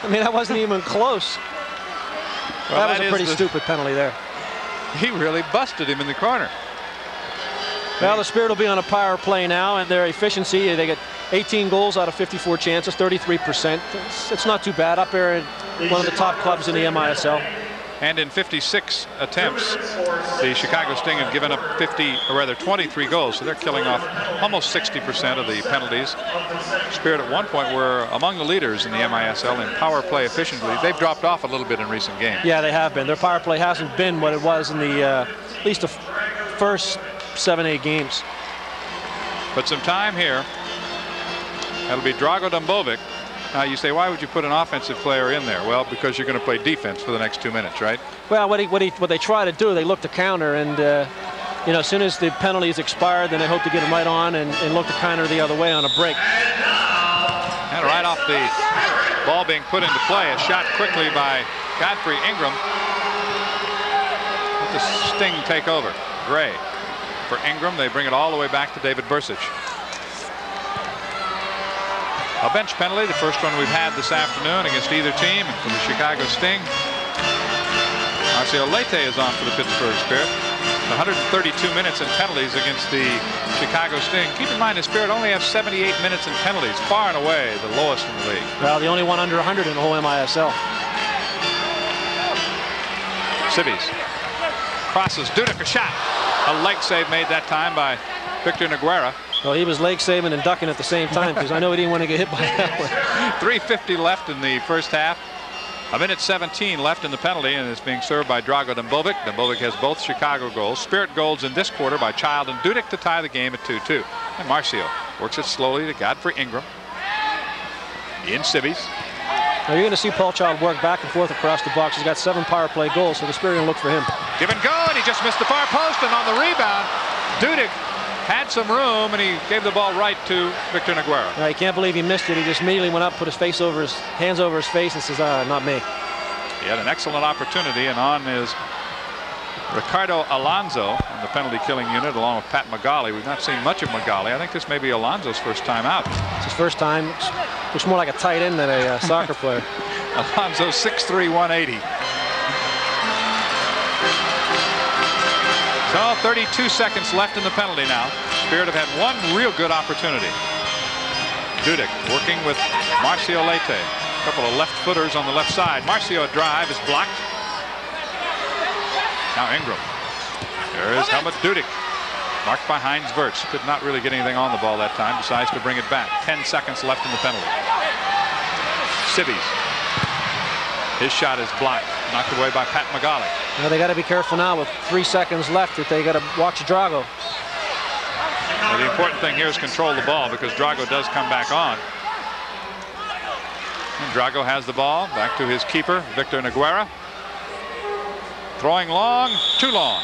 I mean, that wasn't even close. Well, that was a pretty stupid penalty there. He really busted him in the corner. Well, the Spirit will be on a power play now, and their efficiency, they get 18 goals out of 54 chances, 33%. It's not too bad up there at one of the top clubs in the MISL. And in 56 attempts, the Chicago Sting have given up 23 goals, so they're killing off almost 60% of the penalties. Spirit at one point were among the leaders in the MISL in power play efficiently. They've dropped off a little bit in recent games. Yeah, they have been. Their power play hasn't been what it was in the at least the first 7-8 games. But some time here. That'll be Drago Dumbovic. Now you say, why would you put an offensive player in there? Well, because you're going to play defense for the next 2 minutes, right? Well, what they try to do, they look to counter, and you know, as soon as the penalty is expired, then they hope to get them right on and look to counter the other way on a break. And right off the ball being put into play, a shot quickly by Godfrey Ingram. Let the Sting take over. Gray for Ingram. They bring it all the way back to David Bursich. A bench penalty, the first one we've had this afternoon against either team, and for the Chicago Sting. Marcio Leite is on for the Pittsburgh Spirit. 132 minutes in penalties against the Chicago Sting. Keep in mind, the Spirit only have 78 minutes in penalties, far and away the lowest in the league. Well, the only one under 100 in the whole MISL. Sibbies crosses, Dudek, a shot. A leg save made that time by Victor Nogueira. Well, he was leg saving and ducking at the same time, because I know he didn't want to get hit by that one. 3:50 left in the first half. 1:17 left in the penalty, and it's being served by Drago Dumbovic. Dumbovic has both Chicago goals. Spirit goals in this quarter by Child and Dudek to tie the game at 2-2. And Marcio works it slowly to Godfrey Ingram. In Sibbies. Now you're going to see Paul Child work back and forth across the box. He's got 7 power play goals, so the Spirit are going to look for him. Give and go, and he just missed the far post, and on the rebound, Dudek had some room, and he gave the ball right to Victor Nogueira. I can't believe he missed it. He just immediately went up, put his hands over his face, and says, not me. He had an excellent opportunity, and on is Ricardo Alonso in the penalty killing unit along with Pat Magali. We've not seen much of Magali. I think this may be Alonso's first time out. It's his first time. Looks more like a tight end than a soccer player. Alonso 6'3", 180. So 32 seconds left in the penalty now. Spirit have had one real good opportunity. Dudek working with Marcio Leite. A couple of left footers on the left side. Marcio drive is blocked. Now Ingram. There is Helmut Dudek. Marked by Heinz Wirtz. Could not really get anything on the ball that time. Decides to bring it back. 10 seconds left in the penalty. Sibbies. His shot is blocked. Knocked away by Pat Magali. Now they got to be careful now with 3 seconds left that they got to watch Drago. Well, the important thing here is control the ball, because Drago does come back on. And Drago has the ball back to his keeper, Victor Nogueira. Throwing long, too long.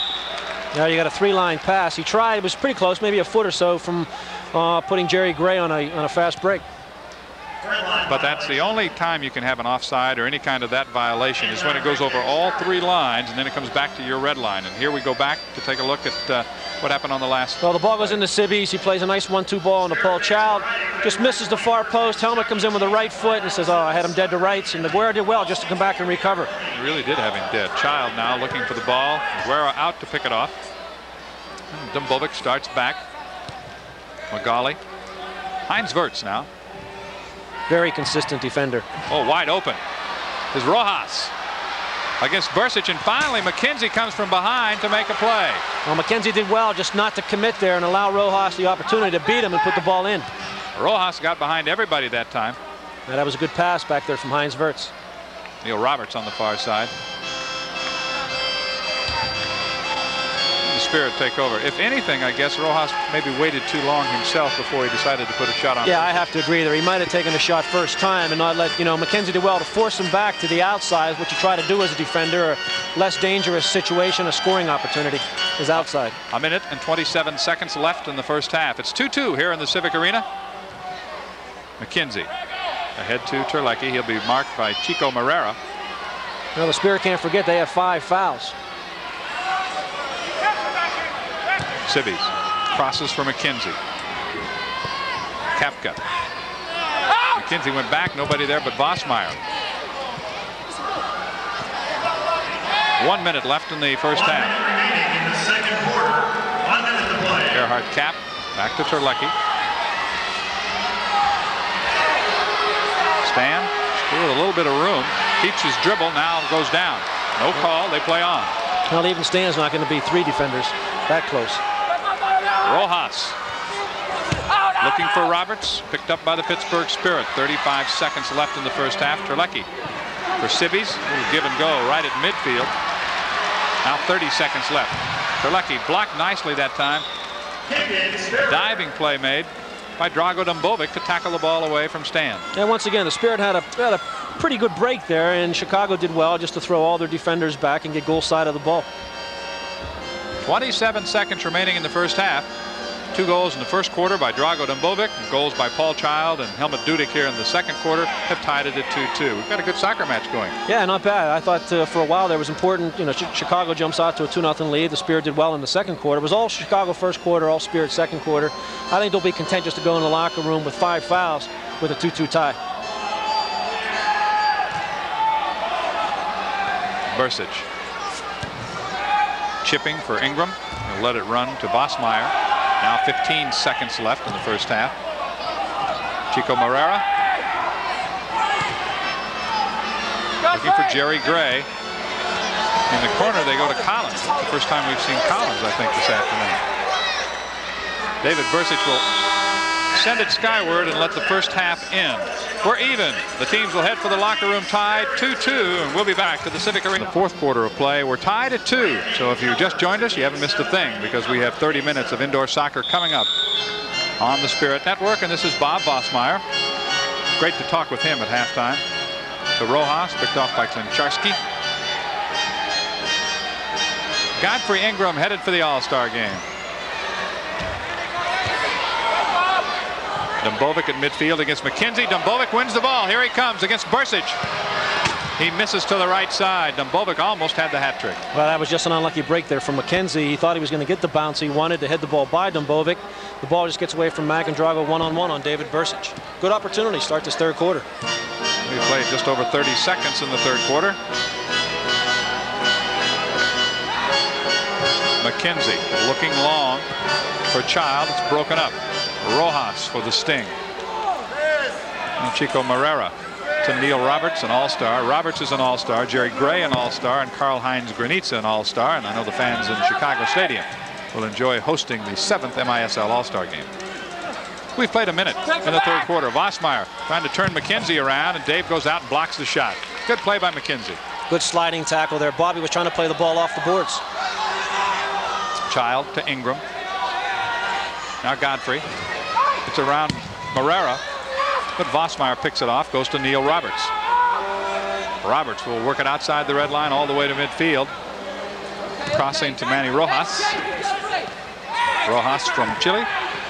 Now you got a 3-line pass. He tried, it was pretty close, maybe a foot or so from putting Jerry Gray on a fast break. But that's the only time you can have an offside or any kind of that violation, is when it goes over all 3 lines and then it comes back to your red line. And here we go back to take a look at what happened on the last. Well, the ball goes into Sibbies. He plays a nice 1-2 ball into Paul Child. Just misses the far post. Helmut comes in with the right foot and says, I had him dead to rights. And Nogueira did well just to come back and recover. He really did have him dead. Child now looking for the ball. Nogueira out to pick it off. Dumbovic starts back. Magali. Heinz Wirtz now. Very consistent defender. Oh, wide open is Rojas against Bursich, and finally McKenzie comes from behind to make a play. Well, McKenzie did well just not to commit there and allow Rojas the opportunity to beat him and put the ball in. Rojas got behind everybody that time. Now, that was a good pass back there from Heinz Wirtz. Neil Roberts on the far side. The Spirit take over. If anything, I guess Rojas maybe waited too long himself before he decided to put a shot on. Yeah, I have to agree there. He might have taken the shot first time and not let, Mackenzie did well to force him back to the outside. What you try to do as a defender, a less dangerous situation, a scoring opportunity is outside. A minute and 27 seconds left in the first half. It's 2-2 here in the Civic Arena. McKenzie ahead to Terlecki. He'll be marked by Chico Marrera. Well, the Spirit can't forget they have 5 fouls. Sibbies crosses for McKenzie. Kapka. McKenzie went back, nobody there but Vossmeyer. 1 minute left in the first half. In the second quarter, 1 minute to play. Gerhard Kapp back to Terlecki. Stan still with a little bit of room. Keeps his dribble, now goes down. No call, they play on. Well, even Stan's not going to be 3 defenders that close. Rojas looking for Roberts, picked up by the Pittsburgh Spirit. 35 seconds left in the first half. Terlecki for Sibbies, a little give and go right at midfield. Now 30 seconds left. Terlecki blocked nicely that time. A diving play made by Drago Dumbovic to tackle the ball away from Stan. And once again, the Spirit had a pretty good break there, and Chicago did well just to throw all their defenders back and get goal side of the ball. 27 seconds remaining in the first half. 2 goals in the first quarter by Drago Dumbovic, and goals by Paul Child and Helmut Dudek here in the second quarter have tied it at 2-2. We've got a good soccer match going. Yeah, not bad. I thought for a while there was important. Chicago jumps out to a 2-0 lead. The Spirit did well in the second quarter. It was all Chicago first quarter, all Spirit second quarter. I think they'll be content just to go in the locker room with 5 fouls with a 2-2 tie. Bursic. Chipping for Ingram. He'll let it run to Vossmeyer. Now 15 seconds left in the first half. Chico Marrera. Looking for Jerry Gray. In the corner they go to Collins. It's the first time we've seen Collins, I think, this afternoon. David Bursic will send it skyward and let the first half end. We're even. The teams will head for the locker room tied 2-2, and we'll be back to the Civic Arena. The fourth quarter of play, we're tied at 2. So if you just joined us, you haven't missed a thing, because we have 30 minutes of indoor soccer coming up on the Spirit Network. And this is Bob Vossmeyer. Great to talk with him at halftime. To Rojas, picked off by Klincharski. Godfrey Ingram headed for the All-Star game. Dumbovic at midfield against McKenzie. Dumbovic wins the ball. Here he comes against Bursic. He misses to the right side. Dumbovic almost had the hat trick. Well, that was just an unlucky break there from McKenzie. He thought he was going to get the bounce he wanted to head the ball by Dumbovic. The ball just gets away from Mac and Drago one-on-one on David Bursic. Good opportunity to start this third quarter. We played just over 30 seconds in the third quarter. McKenzie looking long for Child. It's broken up. Rojas for the sting. And Chico Marrera to Neil Roberts, an all-star. Roberts is an all-star. Jerry Gray, an all-star. And Karl-Heinz Granitza, an all-star. And I know the fans in Chicago Stadium will enjoy hosting the 7th MISL All-Star game. We've played a minute in the third quarter. Vossmeyer trying to turn McKenzie around, and Dave goes out and blocks the shot. Good play by McKenzie. Good sliding tackle there. Bobby was trying to play the ball off the boards. Child to Ingram. Now Godfrey. It's around Marrera, but Vossmeyer picks it off, goes to Neil Roberts. Roberts will work it outside the red line all the way to midfield. Crossing to Manny Rojas. Rojas from Chile.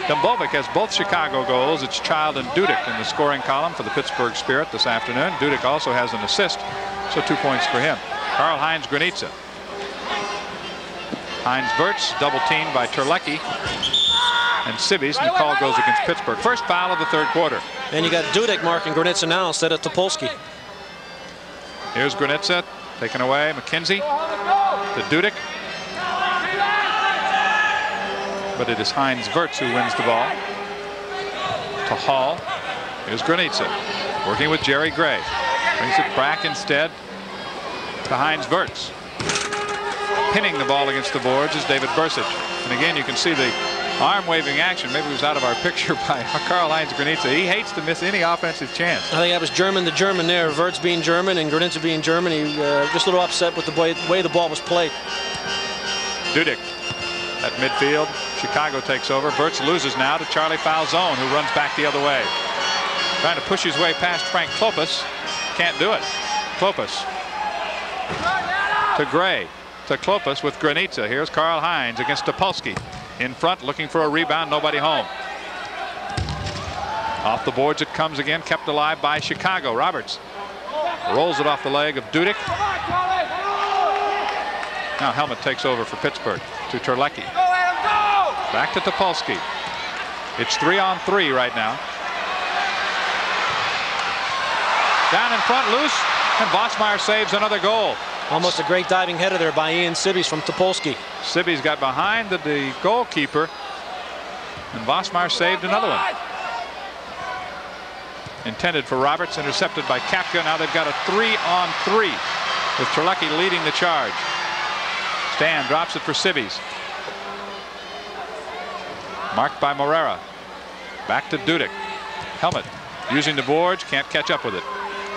Dumbovic has both Chicago goals. It's Child and Dudek in the scoring column for the Pittsburgh Spirit this afternoon. Dudek also has an assist, so 2 points for him. Karl-Heinz Granitza. Heinz Wirtz double teamed by Terlecki and Sibbies, and the call goes against Pittsburgh. First foul of the third quarter. And you got Dudek marking Granitza now instead of Topolsky. Here's Granitza taken away. McKenzie to Dudek. But it is Heinz Wirtz who wins the ball. To Hall. Here's Granitza working with Jerry Gray. Brings it back instead to Heinz Wirtz. Pinning the ball against the boards is David Bursic. And again, you can see the arm waving action. Maybe it was out of our picture by Karl-Heinz Granitza. He hates to miss any offensive chance. I think that was German to German there. Wirtz being German and Granitza being German. He just a little upset with the way the ball was played. Dudek midfield. Chicago takes over. Verts loses now to Charlie Falzone, who runs back the other way. Trying to push his way past Frank Klopas. Can't do it. Klopas to Gray. To Klopas with Granitza. Here's Karl Heinz against Topolsky. In front, looking for a rebound. Nobody home. Off the boards it comes again. Kept alive by Chicago. Roberts rolls it off the leg of Dudek. Now Helmut takes over for Pittsburgh to Terlecki. Back to Topolsky. It's 3-on-3 right now. Down in front, loose, and Vosmeyer saves another goal. Almost a great diving header there by Ian Sibbies from Topolsky. Sibbies got behind the goalkeeper, and Vosmeyer saved another one. Intended for Roberts, intercepted by Kapka. Now they've got a 3-on-3 with Terlecki leading the charge. Stan drops it for Sibbies. Marked by Morera. Back to Dudek. Helmut using the boards, can't catch up with it.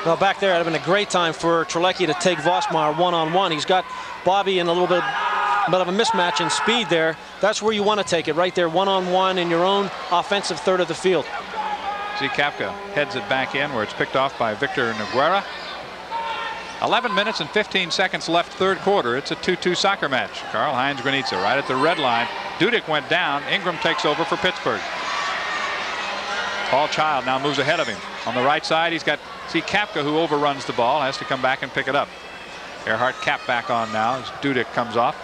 Well, back there, it would have been a great time for Terlecki to take Vosmeyer one-on-one. He's got Bobby in a little bit of a mismatch in speed there. That's where you want to take it, right there, one-on-one in your own offensive third of the field. See, Kapka heads it back in where it's picked off by Victor Noguera. 11 minutes and 15 seconds left third quarter. It's a 2-2 soccer match. Karl Heinz Granitza right at the red line. Dudek went down. Ingram takes over for Pittsburgh. Paul Child now moves ahead of him. On the right side, he's got, see, Kapka, who overruns the ball, has to come back and pick it up. Earhart Cap back on now as Dudek comes off.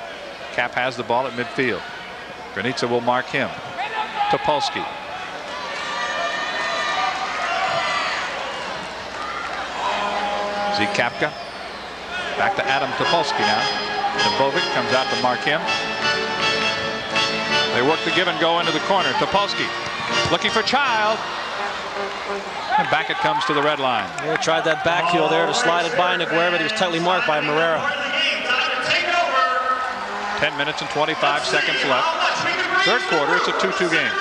Cap has the ball at midfield. Granitza will mark him. Topolsky. See Kapka. Back to Adam Topolsky now. Bovic comes out to mark him. They work the give and go into the corner. Topolsky looking for Child. And back it comes to the red line. They tried that back heel there to slide it by Noguera, but he was tightly marked by Morera. 10 minutes and 25 seconds left. Third quarter, it's a 2-2 game.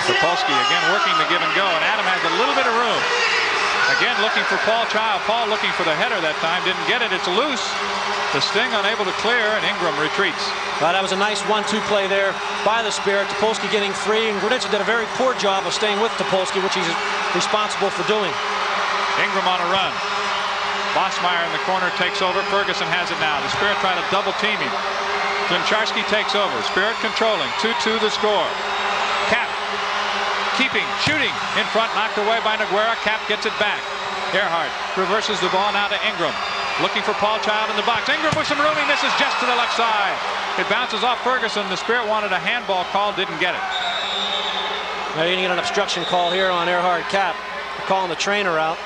Topolsky again working the give and go, and Adam has a little bit of room. Again looking for Paul Child. Paul looking for the header that time. Didn't get it. It's loose. The Sting unable to clear, and Ingram retreats. Well, that was a nice 1-2 play there by the Spirit. Topolsky getting free, and Granitza did a very poor job of staying with Topolsky, which he's responsible for doing. Ingram on a run. Vosmeyer in the corner takes over. Ferguson has it now. The Spirit trying to double team him. Klimcharski takes over. Spirit controlling. 2-2 the score. Cap keeping, shooting in front, knocked away by Noguera. Cap gets it back. Earhart reverses the ball now to Ingram. Looking for Paul Child in the box. Ingram with some room. He misses just to the left side. It bounces off Ferguson. The Spirit wanted a handball call, didn't get it. Now you're going to get an obstruction call here on Earhart Cap. They're calling the trainer out.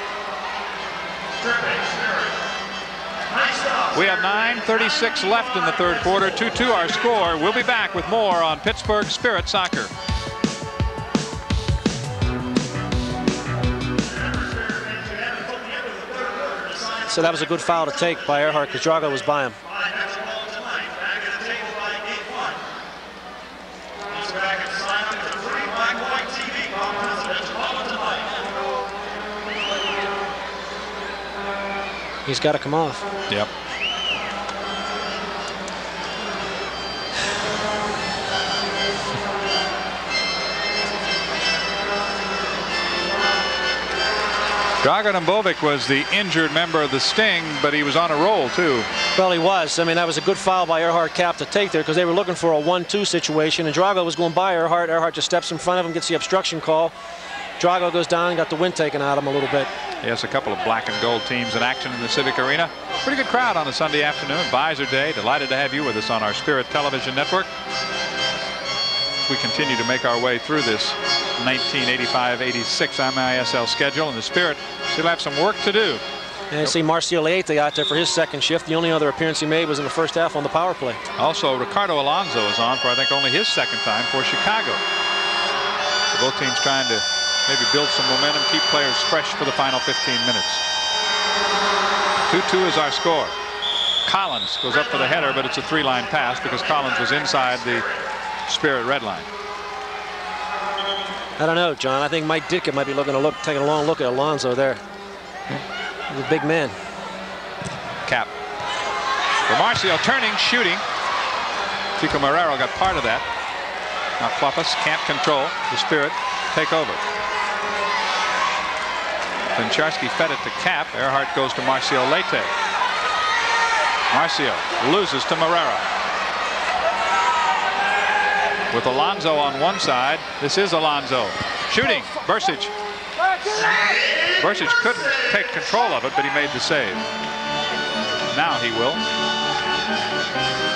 We have 9:36 left in the third quarter. 2-2 our score. We'll be back with more on Pittsburgh Spirit Soccer. So that was a good foul to take by Earhart because Drago was by him. He's got to come off. Yep. Dragan Mbovic was the injured member of the Sting, but he was on a roll too. Well, he was. I mean, that was a good foul by Earhart Cap to take there because they were looking for a 1-2 situation, and Drago was going by Earhart. Earhart just steps in front of him, gets the obstruction call. Drago goes down and got the wind taken out of him a little bit. Yes, a couple of black and gold teams in action in the Civic Arena. Pretty good crowd on a Sunday afternoon. Visor Day. Delighted to have you with us on our Spirit Television Network. We continue to make our way through this 1985-86 MISL schedule, and the Spirit still have some work to do. And you see Marcio Leite out there for his second shift. The only other appearance he made was in the first half on the power play. Also, Ricardo Alonso is on for, I think, only his second time for Chicago. So both teams trying to maybe build some momentum, keep players fresh for the final 15 minutes. 2-2 is our score. Collins goes up for the header, but it's a three-line pass because Collins was inside the Spirit red line. I don't know, John. I think Mike Ditka might be taking a long look at Alonso there. He's a big man. Cap. For Marcio turning, shooting. Chico Marrero got part of that. Now Klopas can't control. The Spirit take over. Klinczarski fed it to Cap. Earhart goes to Marcio Leite. Marcio loses to Marrero. With Alonso on one side. This is Alonso. Shooting. Bursic. Bursic couldn't take control of it, but he made the save. Now he will.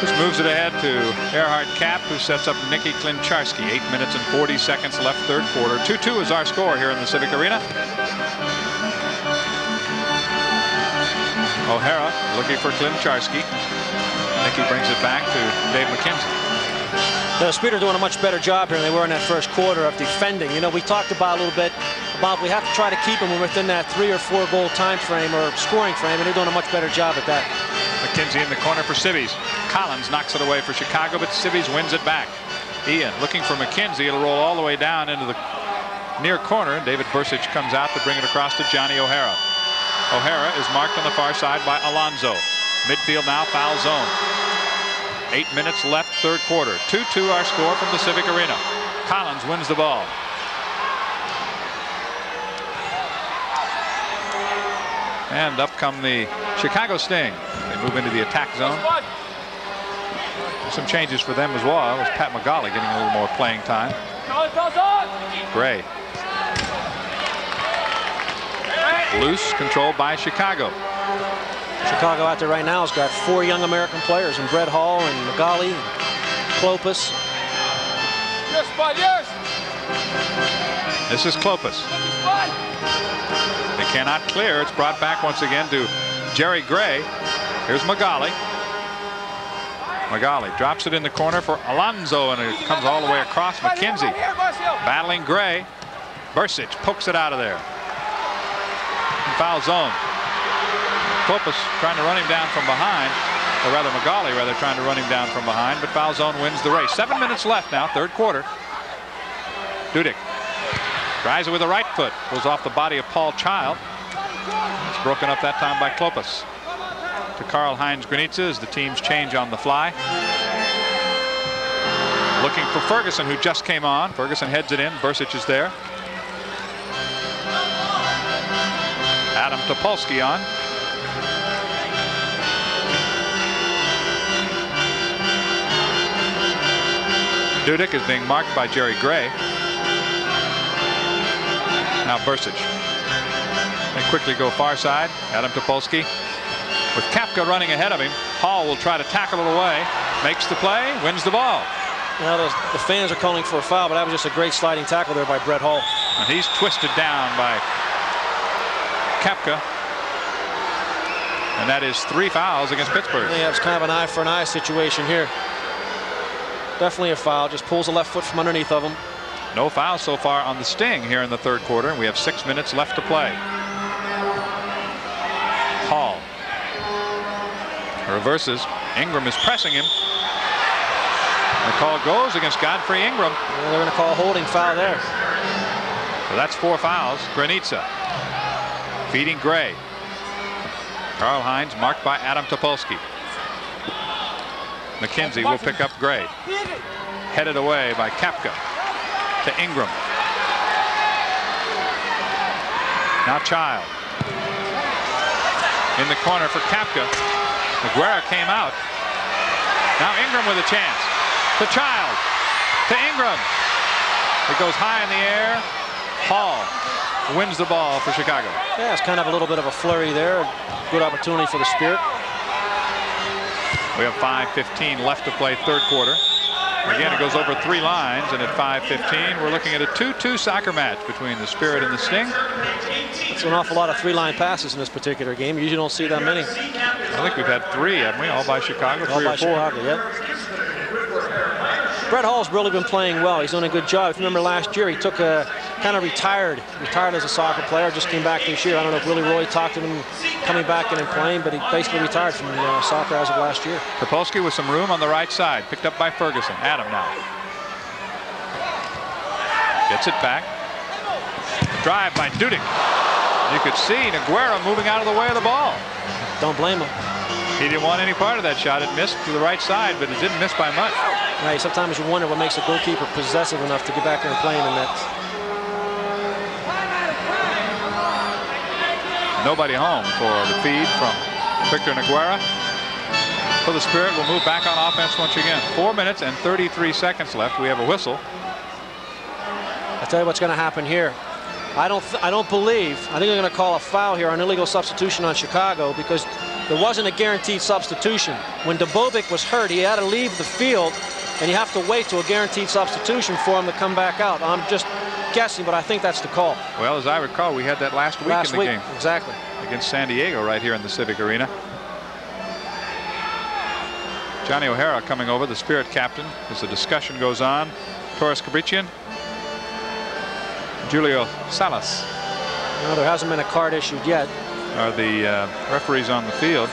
This moves it ahead to Earhart Cap, who sets up Nicky Klinczarski. 8 minutes and 40 seconds left, third quarter. 2-2 is our score here in the Civic Arena. O'Hara looking for Klinczarski. Nicky brings it back to Dave McKenzie. The Spirit are doing a much better job here than they were in that first quarter of defending. You know, we talked about a little bit about we have to try to keep them within that 3 or 4 goal time frame or scoring frame, and they're doing a much better job at that. McKenzie in the corner for Civies. Collins knocks it away for Chicago, but Civies wins it back. Ian looking for McKenzie. It'll roll all the way down into the near corner. David Bursic comes out to bring it across to Johnny O'Hara. O'Hara is marked on the far side by Alonso. Midfield now, foul zone. 8 minutes left, third quarter. 2-2 our score from the Civic Arena. Collins wins the ball. And up come the Chicago Sting. They move into the attack zone. Some changes for them as well. It was Pat McGauley getting a little more playing time. Gray. Loose, controlled by Chicago. Chicago out there right now has got 4 young American players, and Brett Hall and McGauley and Klopas. This is Klopas. They cannot clear. It's brought back once again to Jerry Gray. Here's McGauley. McGauley drops it in the corner for Alonso, and it comes all the way across. McKenzie battling Gray. Bursic pokes it out of there. Foul zone. Klopas trying to run him down from behind, or rather McGauley trying to run him down from behind, but foul zone wins the race. 7 minutes left now, third quarter. Dudek tries it with the right foot, goes off the body of Paul Child. It's broken up that time by Klopas. To Karl-Heinz Granitza as the teams change on the fly. Looking for Ferguson, who just came on. Ferguson heads it in. Bursic is there. Adam Topolsky on. Dudek is being marked by Jerry Gray. Now Bursic. They quickly go far side. Adam Topolsky with Kapka running ahead of him. Hall will try to tackle it away. Makes the play, wins the ball. Now the fans are calling for a foul, but that was just a great sliding tackle there by Brett Hall. And he's twisted down by Kapka. And that is 3 fouls against Pittsburgh. Yeah, it's kind of an eye for an eye situation here. Definitely a foul. Just pulls the left foot from underneath of him. No foul so far on the Sting here in the third quarter, and we have 6 minutes left to play. Hall reverses. Ingram is pressing him. The call goes against Godfrey Ingram. Well, they're going to call a holding foul there. So that's 4 fouls. Granitza feeding Gray. Karl-Heinz marked by Adam Topolsky. McKenzie will pick up Gray. Headed away by Kapka to Ingram. Now Child. In the corner for Kapka. Aguirre came out. Now Ingram with a chance. To Child. To Ingram. It goes high in the air. Hall wins the ball for Chicago. Yeah, it's kind of a little bit of a flurry there. Good opportunity for the Spirit. We have 5:15 left to play third quarter. Again, it goes over 3 lines, and at 5:15 we're looking at a 2-2 soccer match between the Spirit and the Sting. It's an awful lot of 3-line passes in this particular game. You usually don't see that many. I think we've had 3, haven't we? All by Chicago, 3 All by or 4. Chicago, yeah. Brett Hall's really been playing well. He's done a good job. If you remember last year, he took a kind of retired as a soccer player, just came back this year. I don't know if Willie Roy talked to him coming back in and playing, but he basically retired from soccer as of last year. Topolsky with some room on the right side, picked up by Ferguson. Adam now. Gets it back. Drive by Dudek. You could see Aguirre moving out of the way of the ball. Don't blame him. He didn't want any part of that shot. It missed to the right side, but it didn't miss by much. Right, sometimes you wonder what makes a goalkeeper possessive enough to get back there and play in the nets. Nobody home for the feed from Victor Nogueira. So the Spirit will move back on offense once again. 4 minutes and 33 seconds left. We have a whistle. I'll tell you what's going to happen here. I think they're going to call a foul here on illegal substitution on Chicago, because there wasn't a guaranteed substitution. When Debovic was hurt, he had to leave the field, and you have to wait to a guaranteed substitution for him to come back out. I'm just guessing, but I think that's the call. Well, as I recall, we had that last week in the game. Exactly. Against San Diego right here in the Civic Arena. Johnny O'Hara coming over, the Spirit captain, as the discussion goes on. Torres Cabrician. Julio Salas. No, there hasn't been a card issued yet. Are the referees on the field.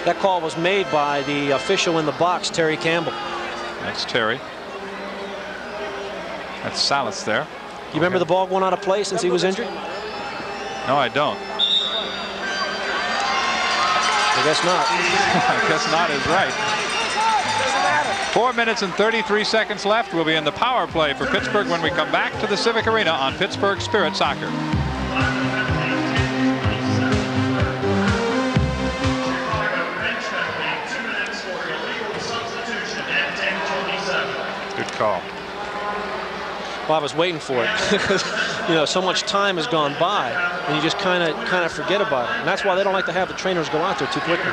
That call was made by the official in the box, Terry Campbell. That's Terry. That's Salas there. You remember the ball going out of play since he was injured? No, I don't. I guess not. I guess not is right. 4 minutes and 33 seconds left. We'll be in the power play for Pittsburgh when we come back to the Civic Arena on Pittsburgh Spirit Soccer. Good call. Well, I was waiting for it because, you know, so much time has gone by, and you just kind of forget about it. And that's why they don't like to have the trainers go out there too quickly.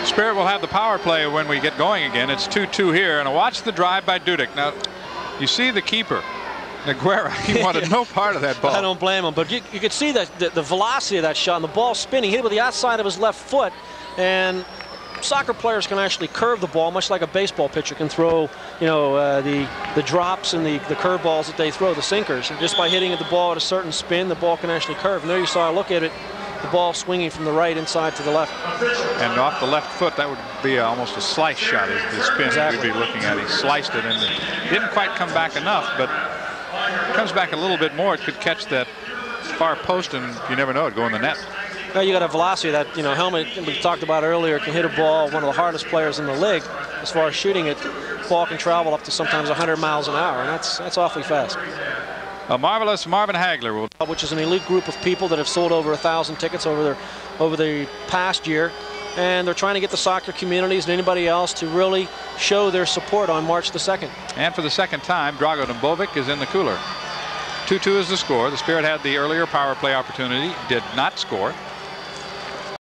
Spirit will have the power play when we get going again. It's 2-2 here, and watch the drive by Dudek. Now, you see the keeper, Nogueira. He wanted no part of that ball. I don't blame him, but you could see the velocity of that shot, and the ball spinning. He hit it with the outside of his left foot, and soccer players can actually curve the ball, much like a baseball pitcher can throw, you know, the drops and the curve balls that they throw, the sinkers. And just by hitting the ball at a certain spin, the ball can actually curve. And there you saw, look at it, the ball swinging from the right inside to the left. And off the left foot, that would be almost a slice shot, is the spin exactly. we'd be looking at. He sliced it, and it didn't quite come back enough, but it comes back a little bit more. It could catch that far post, and you never know, it'd go in the net. Now you got a velocity that, you know, Helmet, we talked about earlier, can hit a ball, one of the hardest players in the league. As far as shooting it, the ball can travel up to sometimes 100 miles an hour, and that's awfully fast. A marvelous Marvin Hagler will, which is an elite group of people that have sold over 1,000 tickets over the past year, and they're trying to get the soccer communities and anybody else to really show their support on March the 2nd. And for the second time, Drago Debovic is in the cooler. 2-2 is the score. The Spirit had the earlier power play opportunity, did not score.